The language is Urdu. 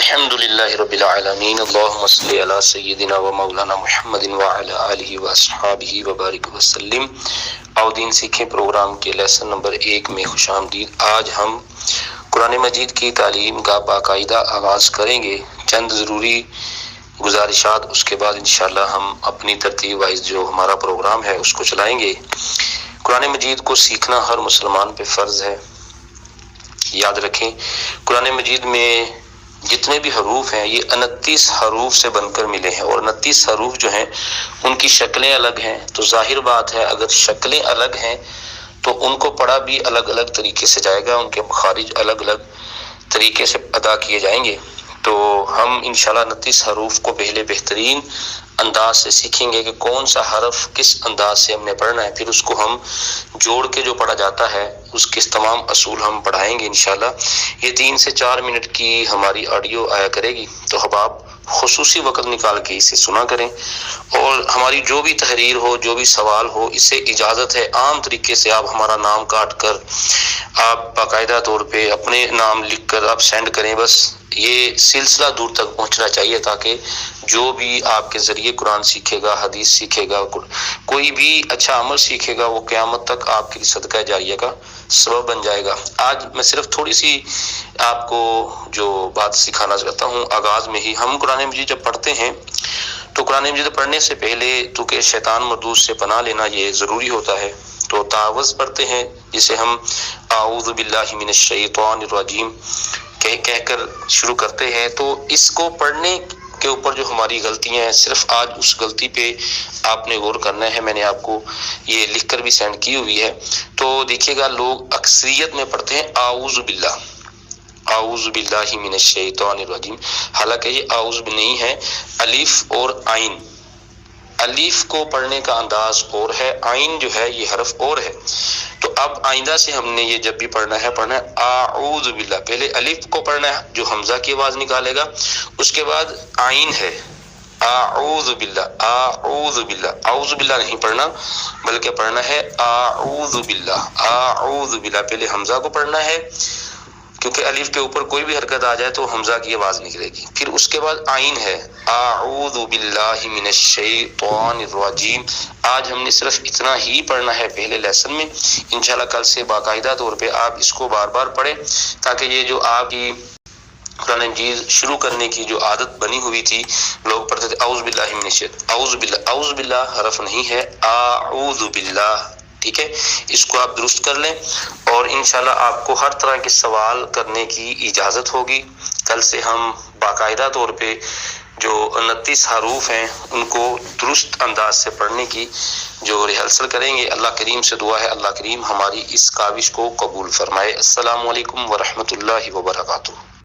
الحمدللہ رب العالمین اللہم صلی علی سیدنا و مولانا محمد وعلی آلہ و اصحابہ وبارک وسلم۔ آؤ دین سیکھیں پروگرام کے لیسن نمبر 1 میں خوش آمدید۔ آج ہم قرآن مجید کی تعلیم کا باقاعدہ آغاز کریں گے۔ چند ضروری گزارشات، اس کے بعد انشاءاللہ ہم اپنی ترتیب وائز جو ہمارا پروگرام ہے اس کو چلائیں گے۔ قرآن مجید کو سیکھنا ہر مسلمان پہ فرض ہے۔ یاد رکھیں قرآن مجید میں جتنے بھی حروف ہیں یہ 29 حروف سے بن کر ملے ہیں، اور 29 حروف جو ہیں ان کی شکلیں الگ ہیں، تو ظاہر بات ہے اگر شکلیں الگ ہیں تو ان کو پڑھا بھی الگ الگ طریقے سے جائے گا، ان کے مخارج الگ الگ طریقے سے ادا کیے جائیں گے۔ تو ہم انشاءاللہ 29 حروف کو پہلے بہترین انداز سے سیکھیں گے کہ کون سا حرف کس انداز سے ہم نے پڑھنا ہے، پھر اس کو ہم جوڑ کے جو پڑھا جاتا ہے اس کے تمام اصول ہم پڑھائیں گے انشاءاللہ۔ یہ 3 سے 4 منٹ کی ہماری آڈیو آیا کرے گی، تو اب آپ خصوصی وقت نکال کے اسے سنا کریں، اور ہماری جو بھی تحریر ہو، جو بھی سوال ہو، اس سے اجازت ہے عام طریقے سے آپ ہمارا نام کاٹ کر آپ باقاعدہ طور پہ اپنے نام لکھ کر آپ سینڈ کریں۔ بس یہ سلسلہ دور تک پہنچنا چاہیے تاکہ جو بھی آپ کے ذریعے قرآن سیکھے گا، حدیث سیکھے گا، کوئی بھی اچھا عمل سیکھے گا، وہ قیامت تک آپ کے لیے صدقہ جاریہ کا سبب بن جائے گا۔ آج میں صرف تھوڑی سی آپ کو جو بات سکھانا چاہتا ہوں، آغاز میں ہی ہم قرآن مجید جب پڑھتے ہیں تو قرآن مجید پڑھنے سے پہلے تو کہ شیطان مردود سے پناہ لینا یہ ضروری ہوتا ہے، تو تعوذ پڑھتے ہیں جسے ہم اعوذ باللہ من الشیطان الرجیم کہہ کر شروع کرتے ہیں۔ تو اس کو پڑھنے کے اوپر جو ہماری غلطیاں ہیں، صرف آج اس غلطی پہ آپ نے غور کرنا ہے۔ میں نے آپ کو یہ لکھ کر بھی سینڈ کی ہوئی ہے، تو دیکھیے گا لوگ اکثریت میں پڑھتے ہیں اعوذ باللہ، اعوذ باللہ من الشیطان الرجیم، حالانکہ یہ اعوذ نہیں ہے، الف اور عین۔ الف کو پڑھنے کا انداز اور ہے، عین جو ہے یہ حرف اور ہے۔ تو اب آئندہ سے ہم نے یہ جب بھی پڑھنا ہے اعوذ باللہ، پہلے الف کو پڑھنا ہے جو حمزہ کی آواز نکالے گا، اس کے بعد عین ہے اعوذ باللہ، اعوذ باللہ، اعوذ باللہ نہیں پڑھنا بلکہ پڑھنا ہے اعوذ باللہ، اعوذ باللہ، پہلے حمزہ کو پڑھنا ہے کیونکہ الف کے اوپر کوئی بھی حرکت آ جائے تو حمزہ کی آواز نکلے گی، پھر اس کے بعد عین ہے اعوذ باللہ من الشیطان الرجیم۔ آج ہم نے صرف اتنا ہی پڑھنا ہے پہلے لیسن میں، انشاءاللہ کل سے باقاعدہ طور پہ آپ اس کو بار بار پڑھیں، تاکہ یہ جو آپ کی قرآن مجید شروع کرنے کی جو عادت بنی ہوئی تھی، لوگ پڑھتے تھے اعوذ باللہ من الشیطان، اعوذ باللہ، اعوذ باللہ حرف نہیں ہے، اعوذ باللہ، ٹھیک ہے؟ اس کو آپ درست کر لیں، اور انشاءاللہ آپ کو ہر طرح کے سوال کرنے کی اجازت ہوگی۔ کل سے ہم باقاعدہ طور پہ جو 29 حروف ہیں ان کو درست انداز سے پڑھنے کی جو ریہرسل کریں گے۔ اللہ کریم سے دعا ہے اللہ کریم ہماری اس کاوش کو قبول فرمائے۔ السلام علیکم ورحمۃ اللہ وبرکاتہ۔